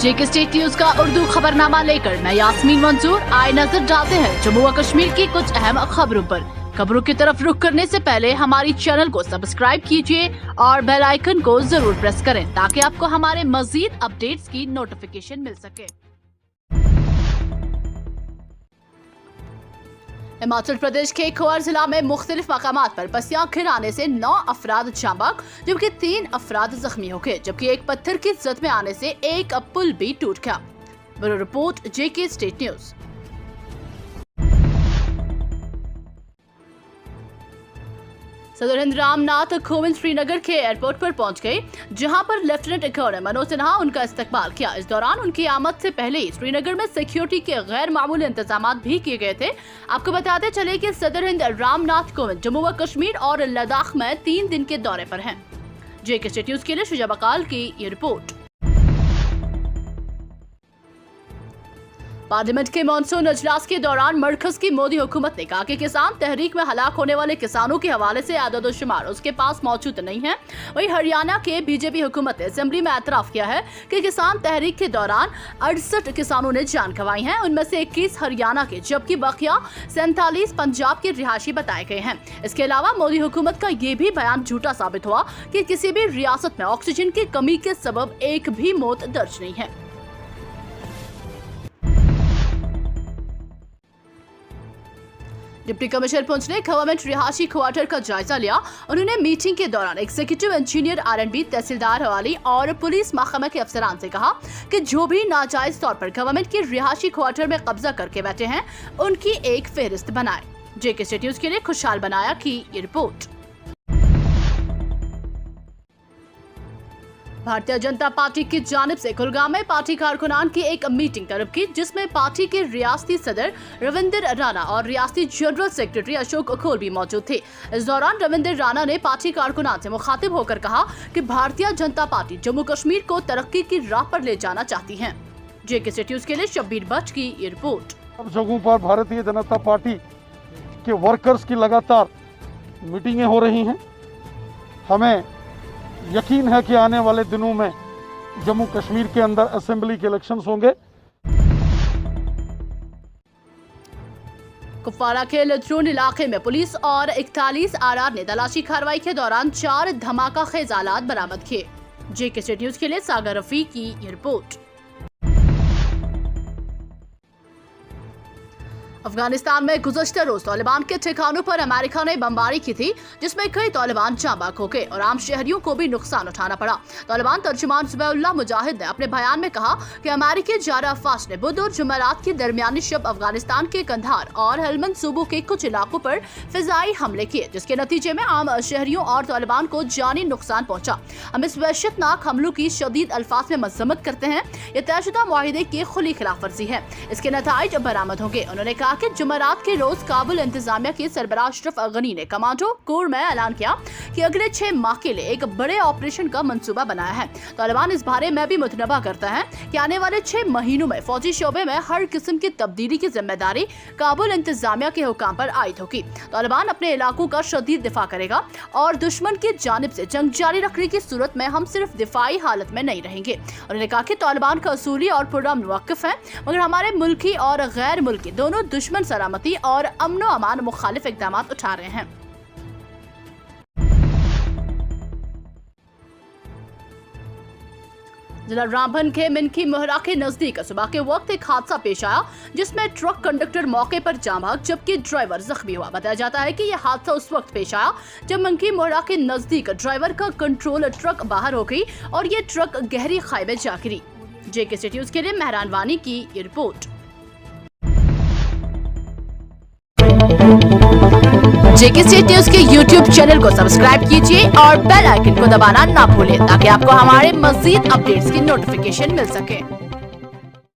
जेके state news का उर्दू खबरनामा लेकर मैं यास्मीन मंजूर आए नजर डालते हैं जम्मू व कश्मीर की कुछ अहम खबरों पर। खबरों की तरफ रुख करने से पहले हमारी चैनल को सब्सक्राइब कीजिए और बेल आइकन को जरूर प्रेस करें ताकि आपको हमारे मजीद अपडेट्स की नोटिफिकेशन मिल सके। हिमाचल प्रदेश के खौर जिला में मुख्तलिफ मकामात पर पसियां खिलाने से 9 अफराद जांबाक जबकि 3 अफराद जख्मी हो गए, जबकि एक पत्थर की जद में आने से एक पुल भी टूट गया। ब्यूरो रिपोर्ट जेके स्टेट न्यूज। सदर हिंद रामनाथ कोविंद श्रीनगर के एयरपोर्ट पर पहुंच गए, जहां पर लेफ्टिनेंट कर्नल मनोज सिन्हा उनका इस्तकबाल किया। इस दौरान उनकी आमद से पहले ही श्रीनगर में सिक्योरिटी के गैर मामूली इंतजाम भी किए गए थे। आपको बताते चले कि सदर हिंद रामनाथ कोविंद जम्मू व कश्मीर और लद्दाख में 3 दिन के दौरे पर हैं। जेके स्टेट न्यूज के लिए शुजा बकाल की ये रिपोर्ट। पार्लियामेंट के मॉनसून अजलास के दौरान मरकज की मोदी हुकूमत ने कहा कि किसान तहरीक में हलाक होने वाले किसानों के हवाले से आदद-ओ-शुमार उसके पास मौजूद नहीं है। वहीं हरियाणा के बीजेपी हुकूमत ने असेंबली में एतराफ किया है कि किसान तहरीक के दौरान 68 किसानों ने जान गंवाई है। उनमें से 21 हरियाणा के जबकि बकिया 47 पंजाब के रिहायशी बताए गए हैं। इसके अलावा मोदी हुकूमत का ये भी बयान झूठा साबित हुआ कि किसी भी रियासत में ऑक्सीजन की कमी के सबब एक भी मौत दर्ज नहीं है। डिप्टी कमिश्नर पुंछ ने गवर्नमेंट रिहायशी क्वार्टर का जायजा लिया। उन्होंने मीटिंग के दौरान एग्जीक्यूटिव इंजीनियर R&B, तहसीलदार हवाली और पुलिस महकमा के अफसरान से कहा कि जो भी नाजायज तौर पर गवर्नमेंट के रिहायशी क्वार्टर में कब्जा करके बैठे हैं उनकी एक फेहरिस्त बनाए। जेके स्टेट न्यूज के लिए खुशहाल बनाया की ये रिपोर्ट। भारतीय जनता पार्टी की जानिब से कुलगाम में पार्टी कारकुनान की एक मीटिंग तलब की, जिसमें पार्टी के रियासती सदर रविंदर राणा और रियासती जनरल सेक्रेटरी अशोक खोल भी मौजूद थे। इस दौरान रविंदर राणा ने पार्टी कारकुनान से मुखातिब होकर कहा कि भारतीय जनता पार्टी जम्मू कश्मीर को तरक्की की राह पर ले जाना चाहती है। जेके स्टेट न्यूज के लिए शब्बीर भट्ट की ये रिपोर्ट। सब जगहों पर भारतीय जनता पार्टी के वर्कर्स की लगातार मीटिंगें हो रही हैं। हमें यकीन है कि आने वाले दिनों में जम्मू कश्मीर के अंदर असेंबली के इलेक्शंस होंगे। कुपवाड़ा के लतरून इलाके में पुलिस और 41 RR ने तलाशी कार्रवाई के दौरान 4 धमाका खेज आलात बरामद किए। जेके स्टेट न्यूज के लिए सागर रफी की ये रिपोर्ट। अफगानिस्तान में गुज़श्ता रोज तालिबान के ठिकानों पर अमेरिका ने बमबारी की थी, जिसमें कई तालिबान जांबाक हो गए और आम शहरियों को भी नुकसान उठाना पड़ा। तालिबान तर्जुमान ज़ुबैहुल्लाह मुजाहिद ने अपने बयान में कहा कि अमेरिकी जारा अफवाज ने बुध और जुमेरात की दरमियानी शब अफगानिस्तान के कंधार और हेलमंद सूबों के कुछ इलाकों पर फिजाई हमले किए, जिसके नतीजे में आम शहरियों और तालिबान को जानी नुकसान पहुंचा। हम इस वहशतनाक हमलों की शदीद अल्फाज में मजम्मत करते हैं। ये तयशुदा मुआहिदे की खुली खिलाफ वर्जी है, इसके नताइज बरामद होंगे। उन्होंने कहा कि जुमेरात के रोज काबुल इंतजामिया के सरबराह अशरफ गनी ने कमांडो कोर में ऐलान किया कि अगले 6 माह के लिए एक बड़े ऑपरेशन का मंसूबा बनाया है। तालिबान इस बारे में भी मुतनबा करता है कि आने वाले 6 महीनों में फौजी शोबे में हर किस्म की तब्दीली की जिम्मेदारी काबुल इंतजामिया के हुकाम पर आयद होगी। तालिबान अपने इलाकों का शदीद दिफा करेगा और दुश्मन की जानिब से जंग जारी रखने की सूरत में हम सिर्फ दिफाई हालत में नहीं रहेंगे। उन्होंने कहा कि तालिबान का असूली और पुरअमन मौक़िफ़ है, मगर हमारे मुल्की और गैर मुल्की दोनों दुश्मन सलामती और अमनो अमान मुखालिफ इक़दाम उठा रहे हैं। जिला रामबन के मिनकी मोहरा के नजदीक सुबह के वक्त एक हादसा पेश आया, जिसमें ट्रक कंडक्टर मौके पर जाम भाग जबकि ड्राइवर जख्मी हुआ। बताया जाता है कि यह हादसा उस वक्त पेश आया जब मिनकी मोहरा के नजदीक ड्राइवर का कंट्रोल ट्रक बाहर हो गई और ये ट्रक गहरी खाई में जा गिरी। जेके स्टेट न्यूज के लिए मेहरान वानी की ये रिपोर्ट। जेके स्टेट न्यूज के YouTube चैनल को सब्सक्राइब कीजिए और बेल आइकन को दबाना ना भूलें ताकि आपको हमारे मजीद अपडेट्स की नोटिफिकेशन मिल सके।